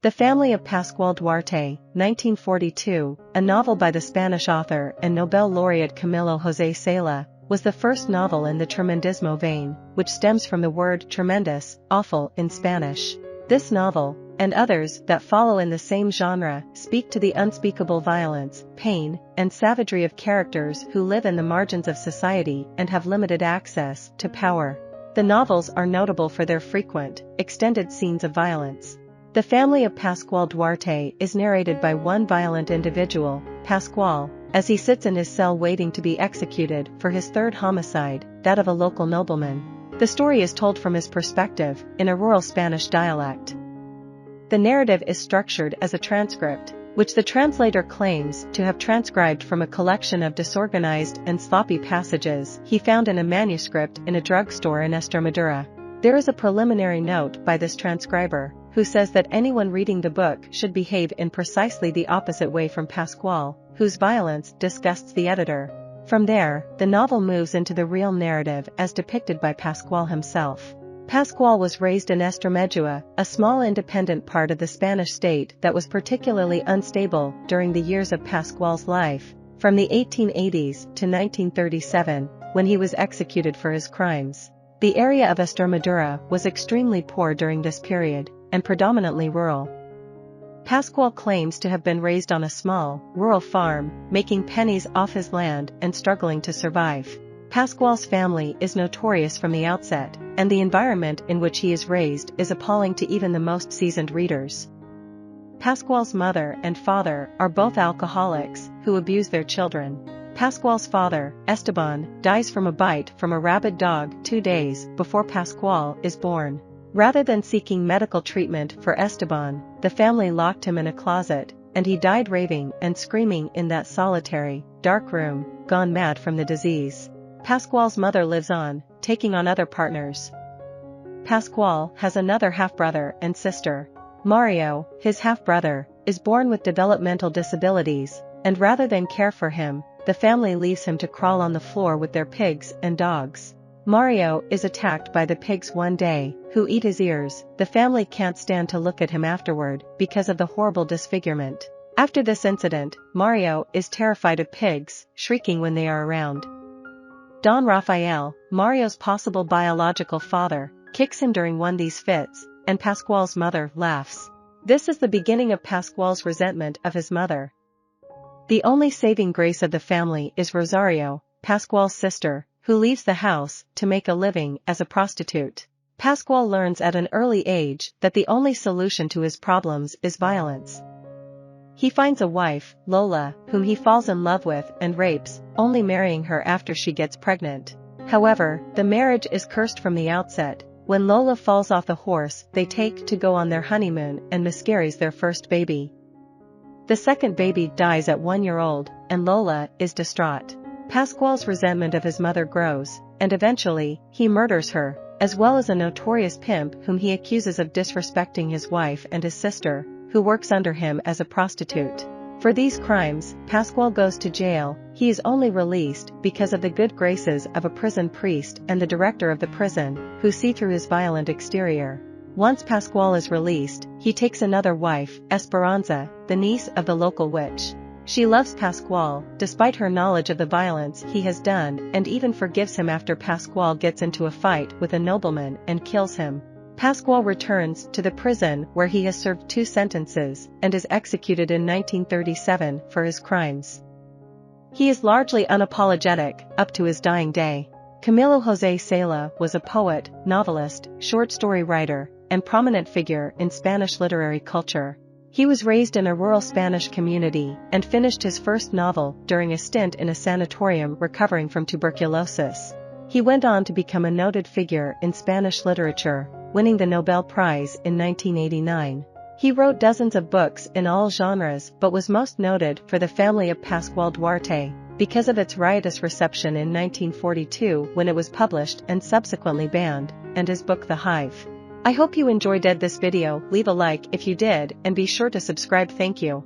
The Family of Pascual Duarte, 1942, a novel by the Spanish author and Nobel laureate Camilo José Cela, was the first novel in the tremendismo vein, which stems from the word tremendous, awful in Spanish. This novel, and others that follow in the same genre, speak to the unspeakable violence, pain, and savagery of characters who live in the margins of society and have limited access to power. The novels are notable for their frequent, extended scenes of violence. The Family of Pascual Duarte is narrated by one violent individual, Pascual, as he sits in his cell waiting to be executed for his third homicide, that of a local nobleman. The story is told from his perspective, in a rural Spanish dialect. The narrative is structured as a transcript, which the translator claims to have transcribed from a collection of disorganized and sloppy passages he found in a manuscript in a drugstore in Extremadura. There is a preliminary note by this transcriber, who says that anyone reading the book should behave in precisely the opposite way from Pascual, whose violence disgusts the editor. From there, the novel moves into the real narrative as depicted by Pascual himself. Pascual was raised in Extremadura, a small independent part of the Spanish state that was particularly unstable during the years of Pascual's life, from the 1880s to 1937, when he was executed for his crimes. The area of Extremadura was extremely poor during this period, and predominantly rural. Pascual claims to have been raised on a small, rural farm, making pennies off his land and struggling to survive. Pascual's family is notorious from the outset, and the environment in which he is raised is appalling to even the most seasoned readers. Pascual's mother and father are both alcoholics who abuse their children. Pascual's father, Esteban, dies from a bite from a rabid dog 2 days before Pascual is born. Rather than seeking medical treatment for Esteban, the family locked him in a closet, and he died raving and screaming in that solitary, dark room, gone mad from the disease. Pascual's mother lives on, taking on other partners. Pascual has another half-brother and sister. Mario, his half-brother, is born with developmental disabilities, and rather than care for him, the family leaves him to crawl on the floor with their pigs and dogs. Mario is attacked by the pigs one day, who eat his ears. The family can't stand to look at him afterward, because of the horrible disfigurement. After this incident, Mario is terrified of pigs, shrieking when they are around. Don Rafael, Mario's possible biological father, kicks him during one of these fits, and Pascual's mother laughs. This is the beginning of Pascual's resentment of his mother. The only saving grace of the family is Rosario, Pascual's sister, who leaves the house to make a living as a prostitute. Pascual learns at an early age that the only solution to his problems is violence. He finds a wife, Lola, whom he falls in love with and rapes, only marrying her after she gets pregnant. However, the marriage is cursed from the outset. When Lola falls off the horse they take to go on their honeymoon and miscarries their first baby. The second baby dies at 1 year old, and Lola is distraught. Pascual's resentment of his mother grows, and eventually, he murders her, as well as a notorious pimp whom he accuses of disrespecting his wife and his sister, who works under him as a prostitute. For these crimes, Pascual goes to jail. He is only released because of the good graces of a prison priest and the director of the prison, who see through his violent exterior. Once Pascual is released, he takes another wife, Esperanza, the niece of the local witch. She loves Pascual, despite her knowledge of the violence he has done, and even forgives him after Pascual gets into a fight with a nobleman and kills him. Pascual returns to the prison where he has served 2 sentences, and is executed in 1937 for his crimes. He is largely unapologetic, up to his dying day. Camilo José Cela was a poet, novelist, short story writer, and prominent figure in Spanish literary culture. He was raised in a rural Spanish community, and finished his first novel during a stint in a sanatorium recovering from tuberculosis. He went on to become a noted figure in Spanish literature, winning the Nobel Prize in 1989. He wrote dozens of books in all genres but was most noted for The Family of Pascual Duarte, because of its riotous reception in 1942 when it was published and subsequently banned, and his book The Hive. I hope you enjoyed this video. Leave a like if you did, and be sure to subscribe. Thank you.